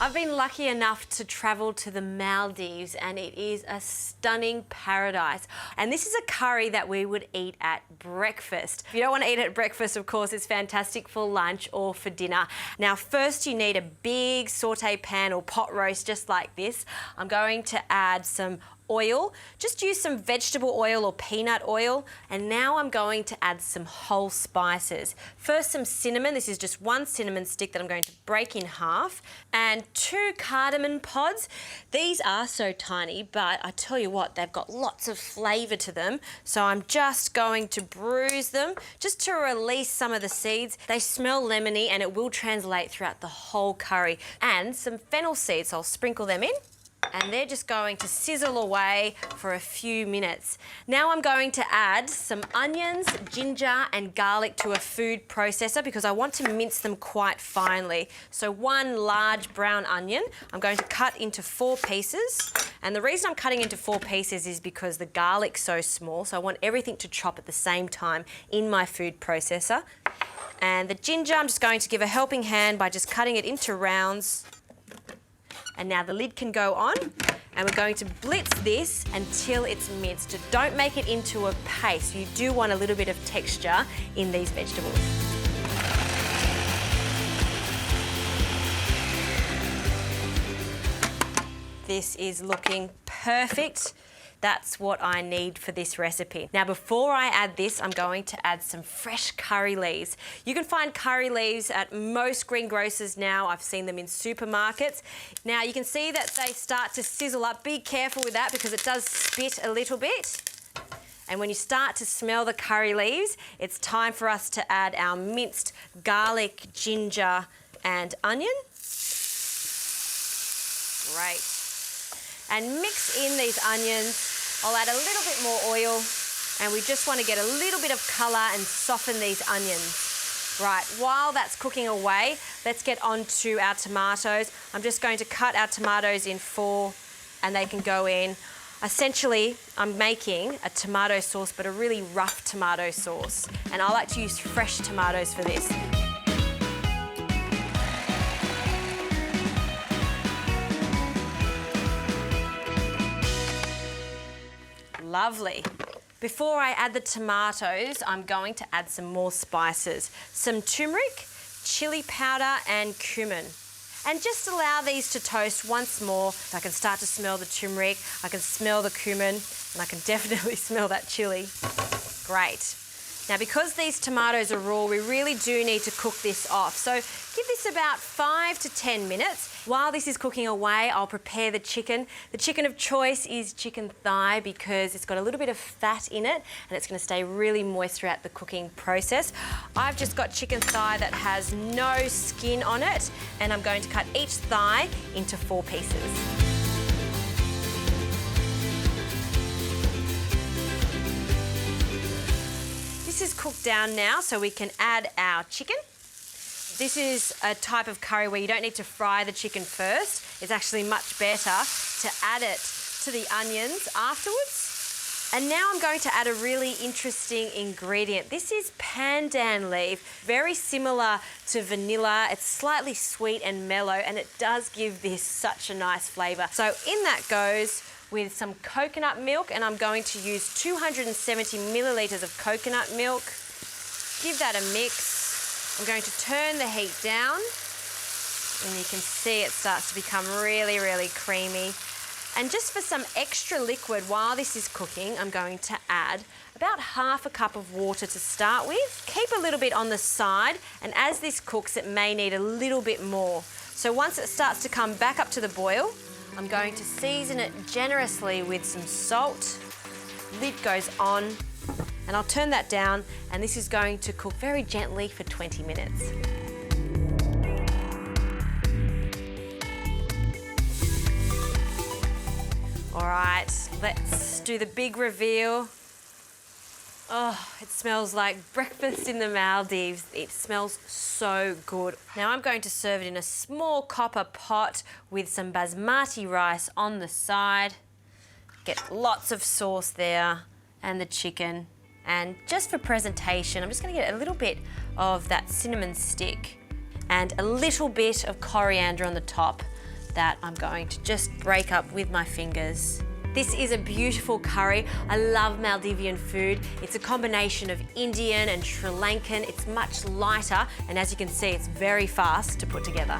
I've been lucky enough to travel to the Maldives and it is a stunning paradise. And this is a curry that we would eat at breakfast. If you don't want to eat it at breakfast, of course, it's fantastic for lunch or for dinner. Now, first you need a big saute pan or pot roast just like this. I'm going to add some oil. Just use some vegetable oil or peanut oil. And now I'm going to add some whole spices. First, some cinnamon. This is just one cinnamon stick that I'm going to break in half. And 2 cardamom pods. These are so tiny, but I tell you what, they've got lots of flavour to them. So I'm just going to bruise them just to release some of the seeds. They smell lemony and it will translate throughout the whole curry. And some fennel seeds, so I'll sprinkle them in. And they're just going to sizzle away for a few minutes. Now I'm going to add some onions, ginger and garlic to a food processor because I want to mince them quite finely. So 1 large brown onion, I'm going to cut into 4 pieces. And the reason I'm cutting into 4 pieces is because the garlic's so small, so I want everything to chop at the same time in my food processor. And the ginger, I'm just going to give a helping hand by just cutting it into rounds. And now the lid can go on and we're going to blitz this until it's minced. Don't make it into a paste. You do want a little bit of texture in these vegetables. This is looking perfect. That's what I need for this recipe. Now, before I add this, I'm going to add some fresh curry leaves. You can find curry leaves at most greengrocers now. I've seen them in supermarkets. Now, you can see that they start to sizzle up. Be careful with that because it does spit a little bit. And when you start to smell the curry leaves, it's time for us to add our minced garlic, ginger, and onion. Great. And mix in these onions. I'll add a little bit more oil and we just want to get a little bit of colour and soften these onions. Right, while that's cooking away, let's get on to our tomatoes. I'm just going to cut our tomatoes in 4 and they can go in. Essentially, I'm making a tomato sauce, but a really rough tomato sauce. And I like to use fresh tomatoes for this. Lovely. Before I add the tomatoes, I'm going to add some more spices. Some turmeric, chili powder and cumin. And just allow these to toast once more. I can start to smell the turmeric, I can smell the cumin, and I can definitely smell that chili. Great. Now, because these tomatoes are raw, we really do need to cook this off. So give this about 5 to 10 minutes. While this is cooking away, I'll prepare the chicken. The chicken of choice is chicken thigh because it's got a little bit of fat in it and it's going to stay really moist throughout the cooking process. I've just got chicken thigh that has no skin on it and I'm going to cut each thigh into 4 pieces. This is cooked down now, so we can add our chicken. This is a type of curry where you don't need to fry the chicken first. It's actually much better to add it to the onions afterwards. And now I'm going to add a really interesting ingredient. This is pandan leaf, very similar to vanilla. It's slightly sweet and mellow, and it does give this such a nice flavour. So in that goes with some coconut milk, and I'm going to use 270 millilitres of coconut milk. Give that a mix. I'm going to turn the heat down, and you can see it starts to become really, really creamy. And just for some extra liquid while this is cooking, I'm going to add about ½ a cup of water to start with. Keep a little bit on the side, and as this cooks, it may need a little bit more. So once it starts to come back up to the boil, I'm going to season it generously with some salt. Lid goes on, and I'll turn that down, and this is going to cook very gently for 20 minutes. All right, let's do the big reveal. Oh, it smells like breakfast in the Maldives. It smells so good. Now I'm going to serve it in a small copper pot with some basmati rice on the side. Get lots of sauce there and the chicken. And just for presentation, I'm just going to get a little bit of that cinnamon stick and a little bit of coriander on the top. that I'm going to just break up with my fingers. This is a beautiful curry. I love Maldivian food. It's a combination of Indian and Sri Lankan. It's much lighter, and as you can see, it's very fast to put together.